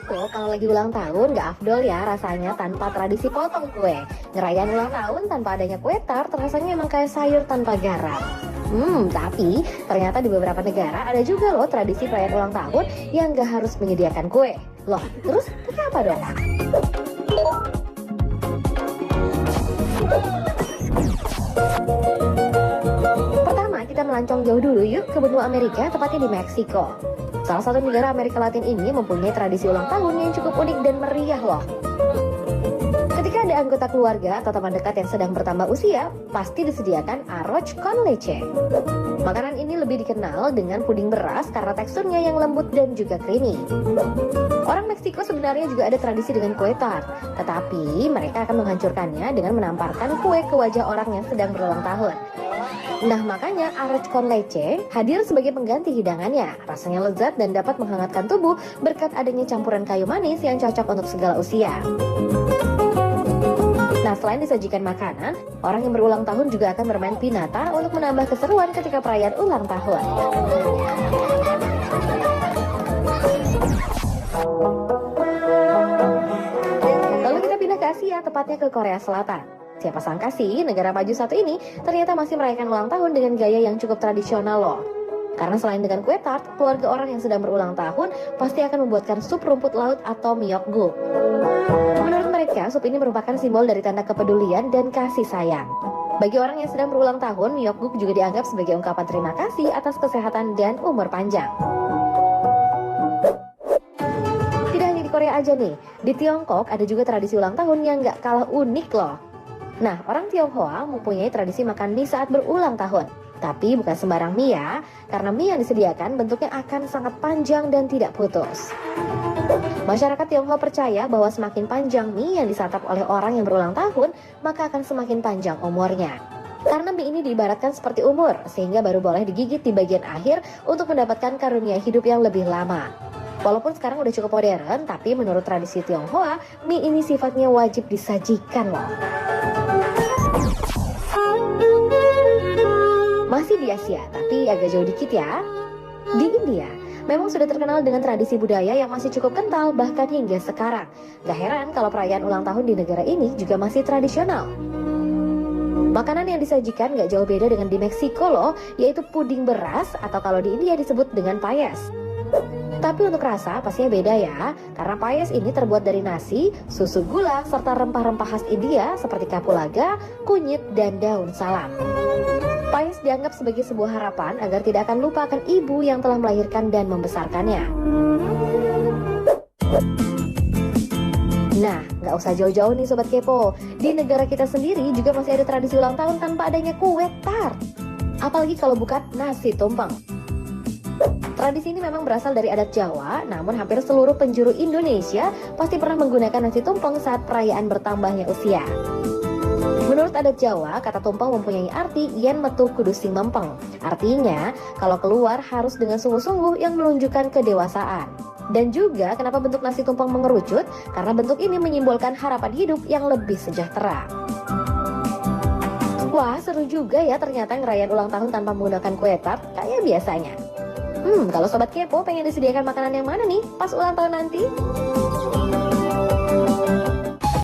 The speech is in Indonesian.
Kepo, kalau lagi ulang tahun gak afdol ya rasanya tanpa tradisi potong kue. Ngerayain ulang tahun tanpa adanya kue tart rasanya emang kayak sayur tanpa garam. Tapi ternyata di beberapa negara ada juga loh tradisi perayaan ulang tahun yang gak harus menyediakan kue. Loh, terus pakai apa dong? Pertama, kita melancong jauh dulu yuk ke benua Amerika, tepatnya di Meksiko. Salah satu negara Amerika Latin ini mempunyai tradisi ulang tahun yang cukup unik dan meriah loh. Ketika ada anggota keluarga atau teman dekat yang sedang bertambah usia, pasti disediakan arroz con leche. Makanan ini lebih dikenal dengan puding beras karena teksturnya yang lembut dan juga creamy. Orang Meksiko sebenarnya juga ada tradisi dengan kue tart, tetapi mereka akan menghancurkannya dengan menamparkan kue ke wajah orang yang sedang berulang tahun. Nah, makanya arroz con leche hadir sebagai pengganti hidangannya. Rasanya lezat dan dapat menghangatkan tubuh berkat adanya campuran kayu manis yang cocok untuk segala usia. Nah, selain disajikan makanan, orang yang berulang tahun juga akan bermain pinata untuk menambah keseruan ketika perayaan ulang tahun. Lalu kita pindah ke Asia, tepatnya ke Korea Selatan. Siapa sangka sih, negara maju satu ini ternyata masih merayakan ulang tahun dengan gaya yang cukup tradisional loh. Karena selain dengan kue tart, keluarga orang yang sedang berulang tahun pasti akan membuatkan sup rumput laut atau myeokguk. Menurut mereka, sup ini merupakan simbol dari tanda kepedulian dan kasih sayang. Bagi orang yang sedang berulang tahun, myeokguk juga dianggap sebagai ungkapan terima kasih atas kesehatan dan umur panjang. Tidak hanya di Korea aja nih, di Tiongkok ada juga tradisi ulang tahun yang gak kalah unik loh. Nah, orang Tionghoa mempunyai tradisi makan mie saat berulang tahun. Tapi bukan sembarang mie ya, karena mie yang disediakan bentuknya akan sangat panjang dan tidak putus. Masyarakat Tionghoa percaya bahwa semakin panjang mie yang disantap oleh orang yang berulang tahun, maka akan semakin panjang umurnya. Karena mie ini diibaratkan seperti umur, sehingga baru boleh digigit di bagian akhir untuk mendapatkan karunia hidup yang lebih lama. Walaupun sekarang udah cukup modern, tapi menurut tradisi Tionghoa, mie ini sifatnya wajib disajikan loh. Masih di Asia, tapi agak jauh dikit ya. Di India, memang sudah terkenal dengan tradisi budaya yang masih cukup kental bahkan hingga sekarang. Gak heran kalau perayaan ulang tahun di negara ini juga masih tradisional. Makanan yang disajikan gak jauh beda dengan di Meksiko loh, yaitu puding beras atau kalau di India disebut dengan payes. Tapi untuk rasa pastinya beda ya, karena payes ini terbuat dari nasi, susu gula, serta rempah-rempah khas India seperti kapulaga, kunyit, dan daun salam. Payes dianggap sebagai sebuah harapan agar tidak akan lupa akan ibu yang telah melahirkan dan membesarkannya. Nah, nggak usah jauh-jauh nih Sobat Kepo. Di negara kita sendiri juga masih ada tradisi ulang tahun tanpa adanya kue tart. Apalagi kalau bukan nasi tumpeng. Tradisi ini memang berasal dari adat Jawa, namun hampir seluruh penjuru Indonesia pasti pernah menggunakan nasi tumpeng saat perayaan bertambahnya usia. Menurut adat Jawa, kata tumpeng mempunyai arti yen metu kudu sing mempeng. Artinya, kalau keluar harus dengan sungguh-sungguh yang menunjukkan kedewasaan. Dan juga kenapa bentuk nasi tumpeng mengerucut? Karena bentuk ini menyimbolkan harapan hidup yang lebih sejahtera. Wah, seru juga ya ternyata ngerayain ulang tahun tanpa menggunakan kue tart kayak biasanya. Kalau Sobat Kepo pengen disediakan makanan yang mana nih pas ulang tahun nanti?